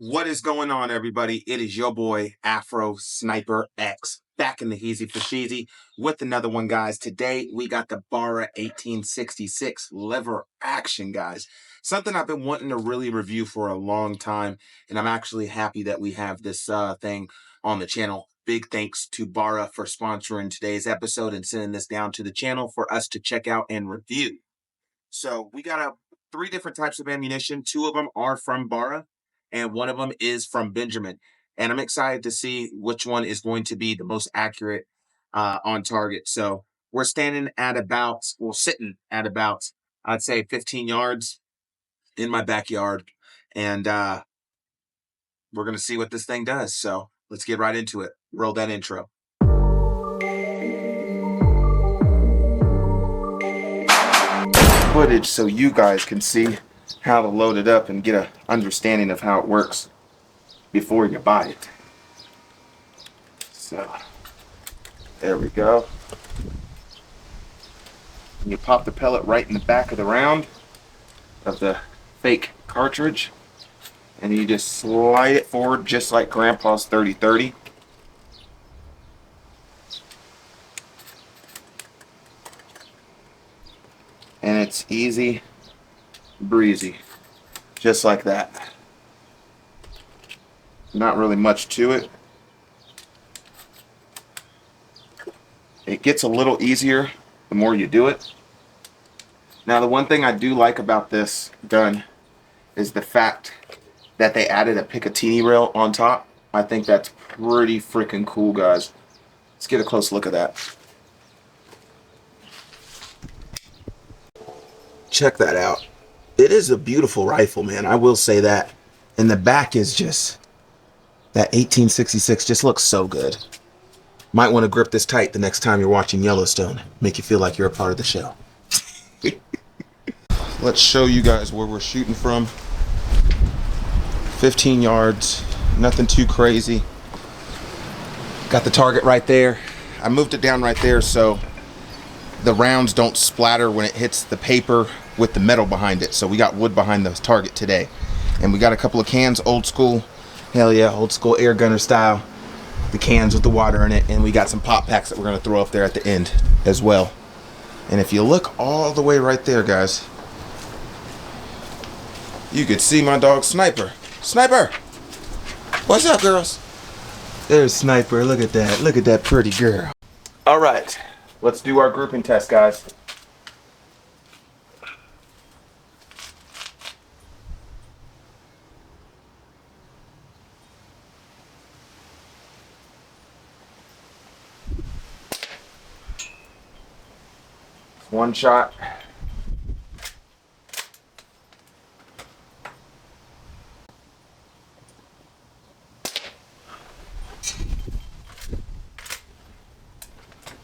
What is going on, everybody? It is your boy Afro Sniper X back in the Heezy for Sheezy with another one, guys. Today we got the Bara 1866 lever action, guys. Something I've been wanting to really review for a long time, and I'm actually happy that we have this thing on the channel. Big thanks to Bara for sponsoring today's episode and sending this down to the channel for us to check out and review. So we got three different types of ammunition. Two of them are from Bara, and one of them is from Benjamin. And I'm excited to see which one is going to be the most accurate on target. So we're standing at about, well, sitting at about, I'd say 15 yards in my backyard. And we're going to see what this thing does. So let's get right into it. Roll that intro. Footage so you guys can see how to load it up and get an understanding of how it works before you buy it. So there we go. You pop the pellet right in the back of the round of the fake cartridge, and you just slide it forward just like Grandpa's 30-30. And it's easy breezy, just like that. Not really much to it. It gets a little easier the more you do it. Now, the one thing I do like about this gun is the fact that they added a Picatinny rail on top. I think that's pretty freaking cool, guys. Let's get a close look at that. Check that out. It is a beautiful rifle, man. I will say that. And the back is just, that 1866 just looks so good. Might want to grip this tight the next time you're watching Yellowstone. Make you feel like you're a part of the show. Let's show you guys where we're shooting from. 15 yards, nothing too crazy. Got the target right there. I moved it down right there so the rounds don't splatter when it hits the paper with the metal behind it. So we got wood behind the target today. And we got a couple of cans, old school, hell yeah, old school air gunner style. The cans with the water in it, and we got some pop packs that we're gonna throw up there at the end as well. And if you look all the way right there, guys, you could see my dog Sniper. Sniper! What's up, girls? There's Sniper, look at that. Look at that pretty girl. All right, let's do our grouping test, guys. One shot.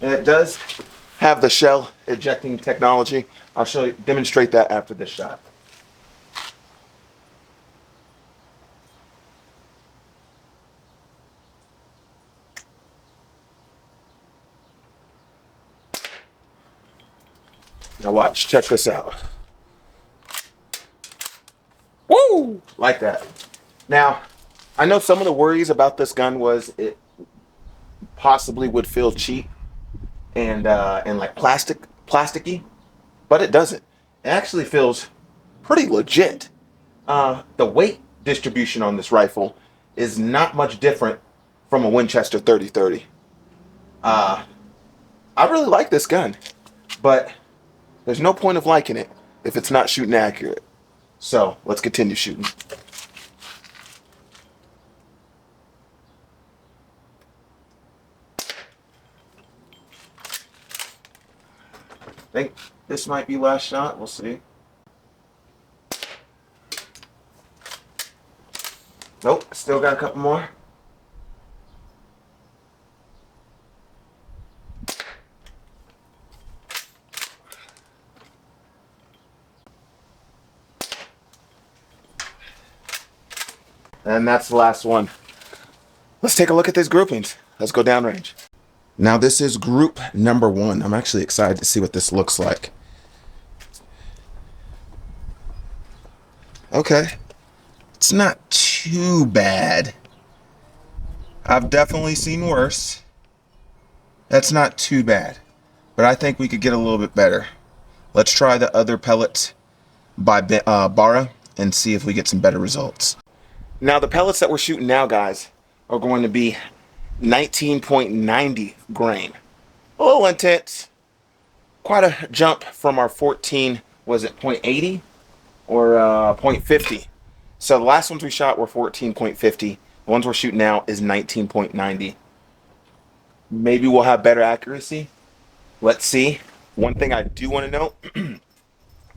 And it does have the shell ejecting technology. I'll demonstrate that after this shot. Now watch, check this out. Woo! Like that. Now, I know some of the worries about this gun was it possibly would feel cheap and like plasticky, but it doesn't. It actually feels pretty legit. The weight distribution on this rifle is not much different from a Winchester 30-30. I really like this gun, but there's no point of liking it if it's not shooting accurate. So let's continue shooting. I think this might be last shot. We'll see. Nope, still got a couple more. And that's the last one. Let's take a look at these groupings. Let's go downrange. Now this is group number 1. I'm actually excited to see what this looks like. Okay. It's not too bad. I've definitely seen worse. That's not too bad, but I think we could get a little bit better. Let's try the other pellets by Bara and see if we get some better results. Now the pellets that we're shooting now, guys, are going to be 19.90 grain. A little intense. Quite a jump from our 14, was it 0.80 or 0.50? So the last ones we shot were 14.50. The ones we're shooting now is 19.90. Maybe we'll have better accuracy. Let's see. One thing I do want to note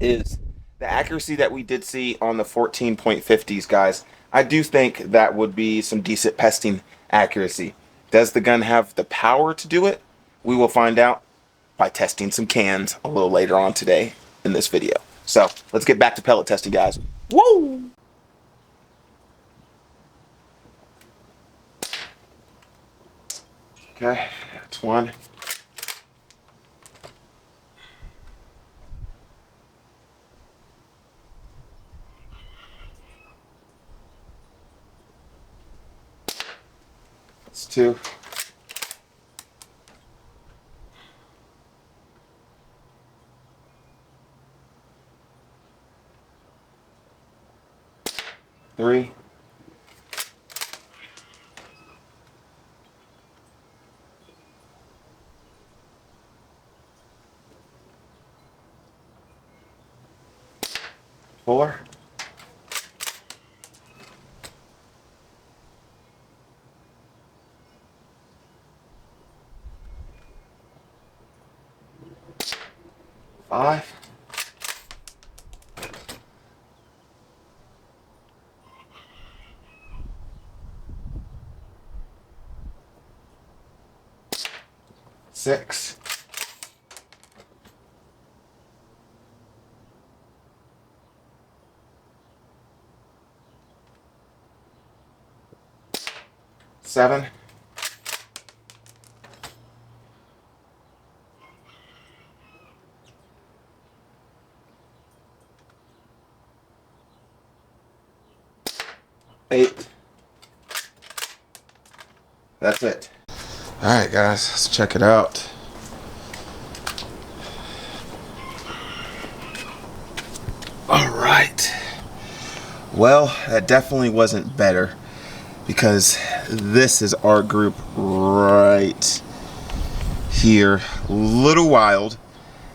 is the accuracy that we did see on the 14.50s, guys. I do think that would be some decent pesting accuracy. Does the gun have the power to do it? We will find out by testing some cans a little later on today in this video. So let's get back to pellet testing, guys. Woo! Okay, that's one. That's two. Three. Four. Five. Six. Seven. Eight. That's it. All right, guys, let's check it out. All right. Well, that definitely wasn't better because this is our group right here. Little wild.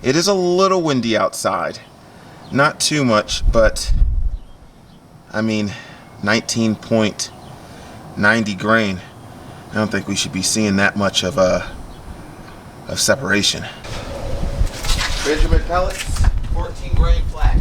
It is a little windy outside. Not too much, but I mean, 19.90 grain. I don't think we should be seeing that much of separation. Benjamin pellets, 14 grain flat.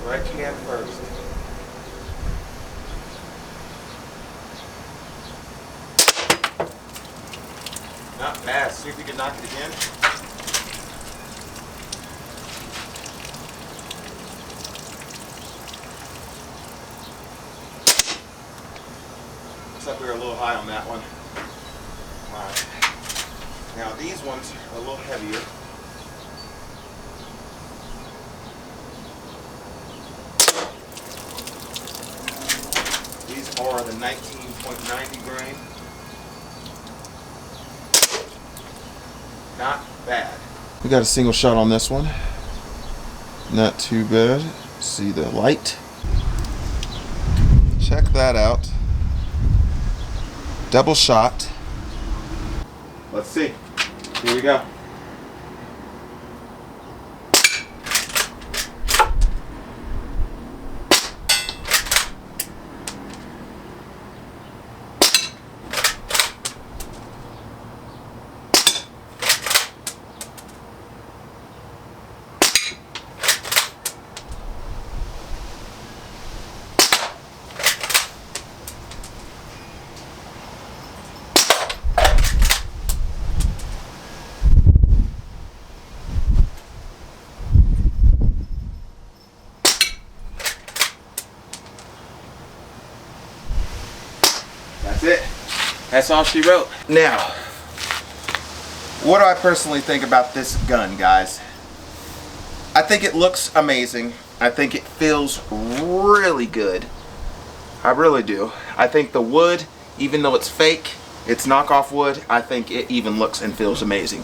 Right can first. Not bad. See if we can knock it again. like we were a little high on that one. Alright. Now these ones are a little heavier. These are the 19.90 grain. Not bad. We got a single shot on this one. Not too bad. See the light. Check that out. Double shot. Let's see. Here we go. That's it. That's all she wrote. Now, what do I personally think about this gun, guys? I think it looks amazing. I think it feels really good. I really do. I think the wood, even though it's fake, it's knockoff wood, I think it even looks and feels amazing.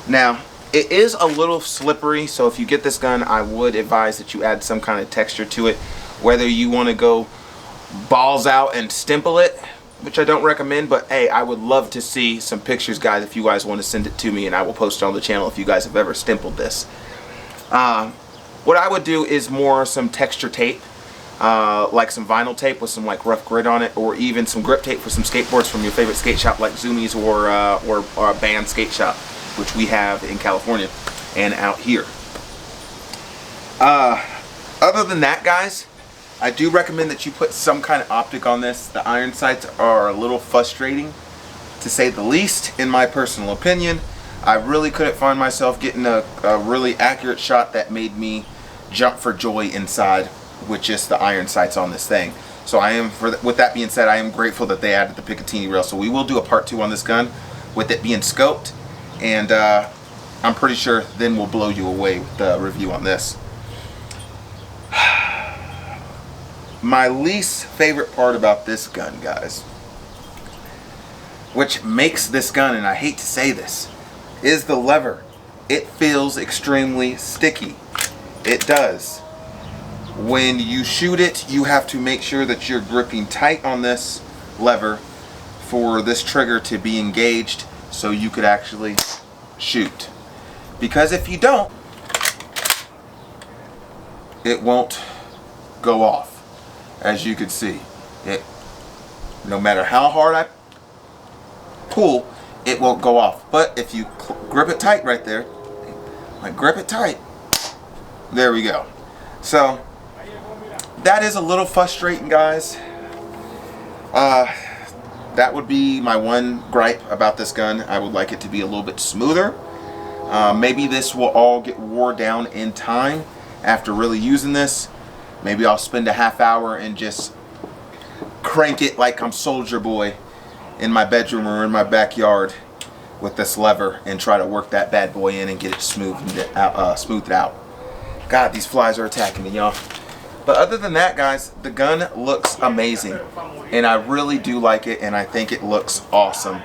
Now, it is a little slippery, so if you get this gun, I would advise that you add some kind of texture to it. Whether you want to go balls out and stempel it, which I don't recommend, but hey, I would love to see some pictures, guys, if you guys want to send it to me, and I will post it on the channel if you guys have ever stempeled this. What I would do is more some texture tape, like some vinyl tape with some like rough grit on it, or even some grip tape for some skateboards from your favorite skate shop like Zoomies or a Band Skate Shop, which we have in California and out here. Other than that, guys, I do recommend that you put some kind of optic on this. The iron sights are a little frustrating, to say the least, in my personal opinion. I really couldn't find myself getting a really accurate shot that made me jump for joy inside with just the iron sights on this thing. So I am, with that being said, I am grateful that they added the Picatinny rail. So we will do a part 2 on this gun with it being scoped, and I'm pretty sure then we'll blow you away with the review on this. My least favorite part about this gun, guys, which makes this gun, and I hate to say this, is the lever. It feels extremely sticky. It does. When you shoot it, you have to make sure that you're gripping tight on this lever for this trigger to be engaged so you could actually shoot. Because if you don't, it won't go off. As you can see, no matter how hard I pull, it won't go off. But if you grip it tight right there, like grip it tight, there we go. So that is a little frustrating, guys. That would be my one gripe about this gun. I would like it to be a little bit smoother. Maybe this will all get wore down in time after really using this. Maybe I'll spend a half hour and just crank it like I'm Soldier Boy in my bedroom or in my backyard with this lever and try to work that bad boy in and get it smoothed out. God, these flies are attacking me, y'all. But other than that, guys, the gun looks amazing, and I really do like it, and I think it looks awesome.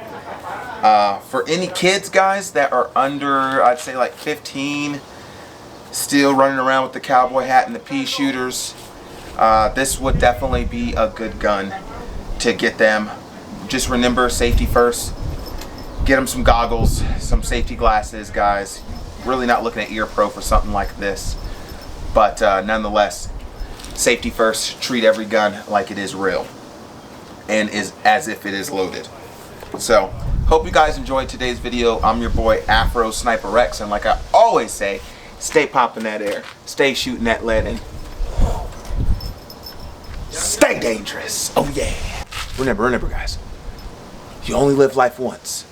For any kids, guys, that are under, I'd say like 15, still running around with the cowboy hat and the pea shooters, this would definitely be a good gun to get them. Just remember, safety first. Get them some goggles, some safety glasses, guys. Really not looking at ear pro for something like this, but nonetheless, safety first. Treat every gun like it is real and is as if it is loaded. So hope you guys enjoyed today's video. I'm your boy Afro Sniper X, and like I always say, stay popping that air, stay shooting that lead, and stay dangerous. Oh yeah. Remember guys, you only live life once,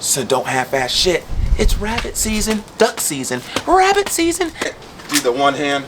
so don't half-ass shit. It's rabbit season, duck season, rabbit season. Do the one hand